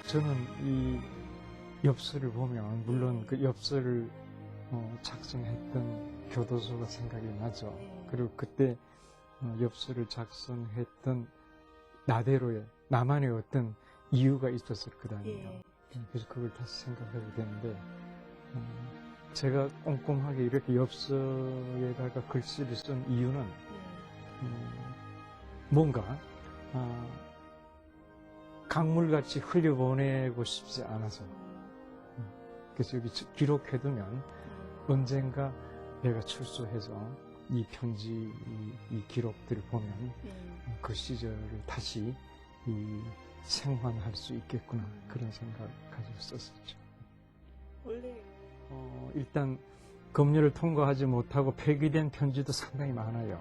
저는 이 엽서를 보면 물론 그 엽서를 작성했던 교도소가 생각이 나죠. 그리고 그때 엽서를 작성했던 나만의 어떤 이유가 있었을 거 아니에요. 그래서 그걸 다시 생각하게 되는데 제가 꼼꼼하게 이렇게 엽서에다가 글씨를 쓴 이유는 뭔가 강물같이 흘려보내고 싶지 않아서. 그래서 여기 기록해두면 언젠가 내가 출소해서 이 편지, 이 기록들을 보면 그 시절을 다시 생환할 수 있겠구나, 그런 생각을 가지고 썼었죠. 원래 일단 검열을 통과하지 못하고 폐기된 편지도 상당히 많아요.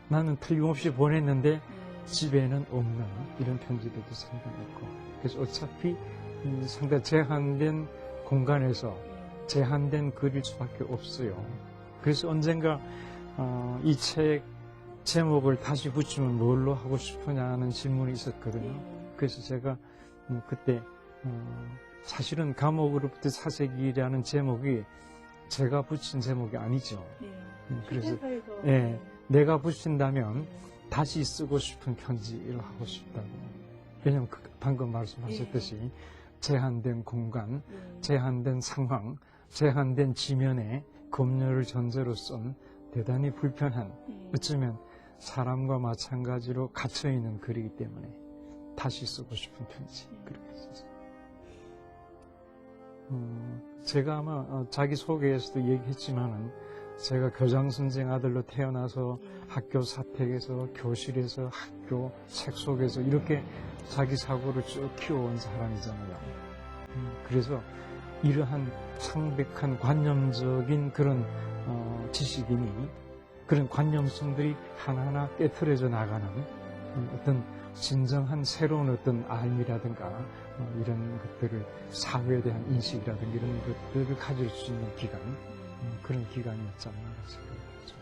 나는 틀림없이 보냈는데 집에는 없는 이런 편지들도 상당히 있고, 그래서 어차피 상당히 제한된 공간에서 제한된 글일 수밖에 없어요. 그래서 언젠가 이 책 제목을 다시 붙이면 뭘로 하고 싶으냐는 질문이 있었거든요. 그래서 제가 그때 사실은 감옥으로부터 사색이라는 제목이 제가 붙인 제목이 아니죠. 그래서 내가 붙인다면 다시 쓰고 싶은 편지를 하고 싶다고. 왜냐하면 방금 말씀하셨듯이 제한된 공간, 제한된 상황, 제한된 지면에 검열을 전제로 쓴 대단히 불편한, 어쩌면 사람과 마찬가지로 갇혀있는 글이기 때문에 다시 쓰고 싶은 편지, 그렇게 썼어요. 제가 아마 자기소개에서도 얘기했지만은 제가 교장선생 아들로 태어나서 학교 사택에서, 교실에서, 학교 책 속에서 이렇게 자기 사고를 쭉 키워온 사람이잖아요. 그래서 이러한 창백한 관념적인 그런 지식이니 그런 관념성들이 하나하나 깨트려져 나가는 어떤 진정한 새로운 어떤 알미라든가 이런 것들을, 사회에 대한 인식이라든가 이런 것들을 가질 수 있는 기간, 그런 기간이었지 않나 생각하죠.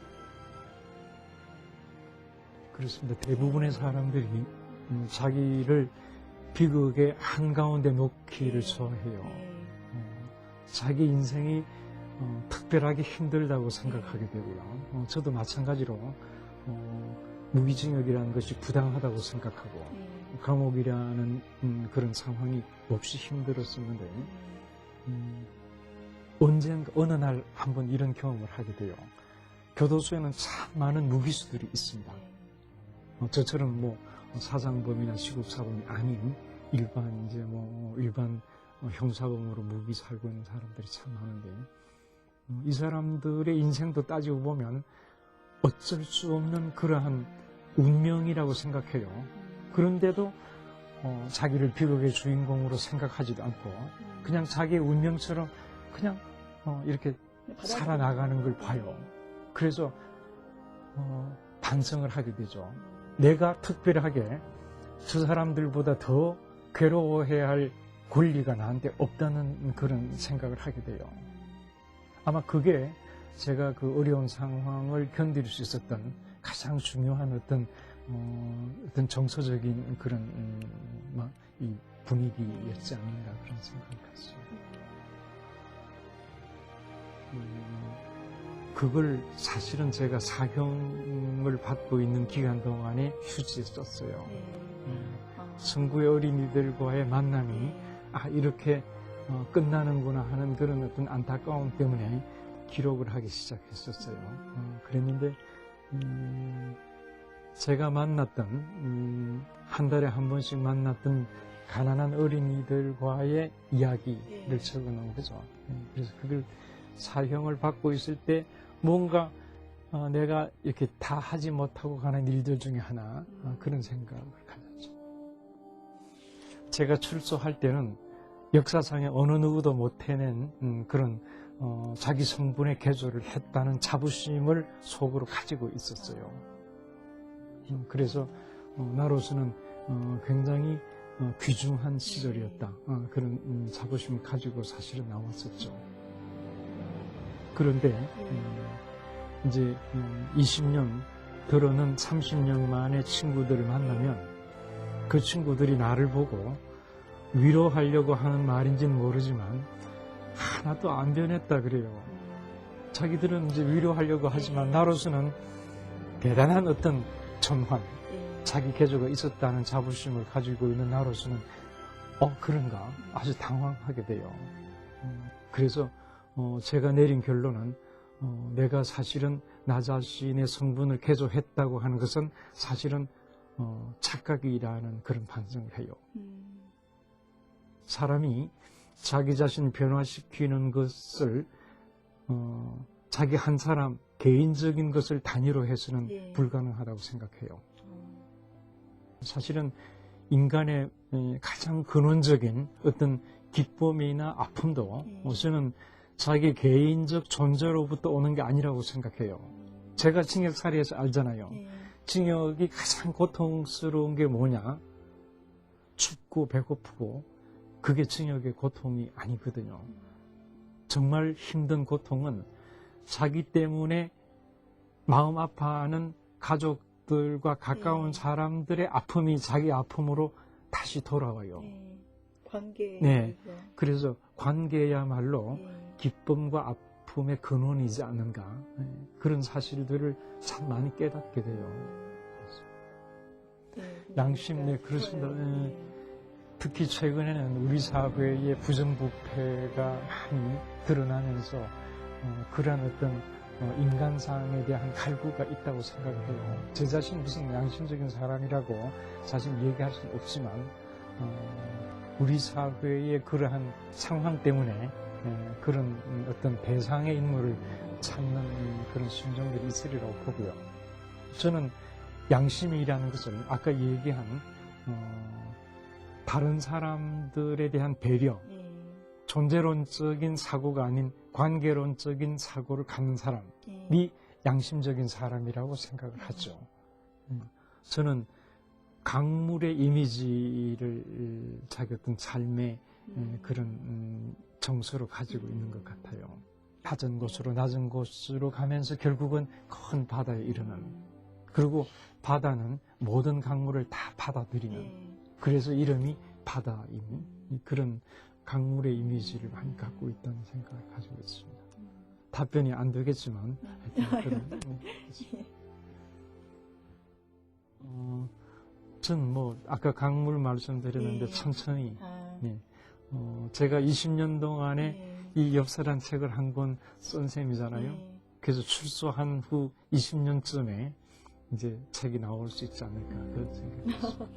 그렇습니다. 대부분의 사람들이 자기를 비극의 한가운데 놓기를 좋아해요. 자기 인생이 특별하게 힘들다고 생각하게 되고요. 저도 마찬가지로 무기징역이라는 것이 부당하다고 생각하고 감옥이라는 그런 상황이 몹시 힘들었었는데 언젠가 어느 날 한번 이런 경험을 하게 돼요. 교도소에는 참 많은 무기수들이 있습니다. 저처럼 사상범이나 시국사범이 아닌 일반 형사범으로 무기 살고 있는 사람들이 참 많은데, 이 사람들의 인생도 따지고 보면 어쩔 수 없는 그러한 운명이라고 생각해요. 그런데도 자기를 비극의 주인공으로 생각하지도 않고 그냥 자기의 운명처럼 그냥 이렇게 살아나가는 걸 봐요. 그래서 반성을 하게 되죠. 내가 특별하게 저 사람들보다 더 괴로워해야 할 권리가 나한테 없다는 그런 생각을 하게 돼요. 아마 그게 제가 그 어려운 상황을 견딜 수 있었던 가장 중요한 어떤 정서적인 그런 이 분위기였지 않는가, 그런 생각을 갖죠. 그걸 사실은 제가 사형을 받고 있는 기간 동안에 휴지에 썼어요. 성구의 어린이들과의 만남이 이렇게 끝나는구나 하는 그런 어떤 안타까움 때문에 기록을 하기 시작했었어요. 그랬는데 제가 만났던 한 달에 한 번씩 만났던 가난한 어린이들과의 이야기를 적어놓은 거죠. 그래서 그걸 사형을 받고 있을 때 뭔가 내가 이렇게 다 하지 못하고 가는 일들 중에 하나, 그런 생각을 가졌죠. 제가 출소할 때는 역사상에 어느 누구도 못 해낸 그런 자기 성분의 개조를 했다는 자부심을 속으로 가지고 있었어요. 그래서 나로서는 굉장히 귀중한 시절이었다, 그런 자부심을 가지고 사실은 나왔었죠. 그런데 이제 20년 들어는 30년 만에 친구들을 만나면 그 친구들이 나를 보고 위로하려고 하는 말인지는 모르지만 하나도 안 변했다 그래요. 자기들은 이제 위로하려고 하지만 나로서는 대단한 어떤 전환, 자기 개조가 있었다는 자부심을 가지고 있는 나로서는 그런가 아주 당황하게 돼요. 그래서 제가 내린 결론은 내가 사실은 나 자신의 성분을 개조했다고 하는 것은 사실은 착각이라는 그런 반성을 해요. 사람이 자기 자신을 변화시키는 것을 자기 한 사람 개인적인 것을 단위로 해서는 불가능하다고 생각해요. 사실은 인간의 가장 근원적인 어떤 기쁨이나 아픔도 저는 자기 개인적 존재로부터 오는 게 아니라고 생각해요. 제가 징역살이에서 알잖아요. 징역이 가장 고통스러운 게 뭐냐? 춥고 배고프고 그게 징역의 고통이 아니거든요. 정말 힘든 고통은 자기 때문에 마음 아파하는 가족들과 가까운 사람들의 아픔이 자기 아픔으로 다시 돌아와요. 관계. 네. 그래서 관계야말로 기쁨과 아픔의 근원이지 않는가. 그런 사실들을 참 많이 깨닫게 돼요. 양심, 네, 그렇습니다. 특히 최근에는 우리 사회의 부정부패가 많이 드러나면서 그러한 어떤 인간상에 대한 갈구가 있다고 생각해요. 제 자신이 무슨 양심적인 사람이라고 사실 얘기할 수는 없지만 우리 사회의 그러한 상황 때문에 그런 어떤 대상의 인물을 찾는 그런 심정들이 있으리라고 보고요. 저는 양심이라는 것을 아까 얘기한 다른 사람들에 대한 배려, 존재론적인 사고가 아닌 관계론적인 사고를 갖는 사람이 양심적인 사람이라고 생각을 하죠. 저는 강물의 이미지를 자기 어떤 삶의 그런 정서로 가지고 있는 것 같아요. 낮은 곳으로 낮은 곳으로 가면서 결국은 큰 바다에 이르는, 그리고 바다는 모든 강물을 다 받아들이는, 그래서 이름이 바다인 그런 강물의 이미지를 많이 갖고 있다는 생각을 가지고 있습니다. 답변이 안 되겠지만 하여튼 전 아까 강물 말씀드렸는데 천천히 제가 20년 동안에 이 엽사란 책을 한 권 쓴 셈이잖아요. 그래서 출소한 후 20년쯤에 이제 책이 나올 수 있지 않을까 그런 생각이 있습니다.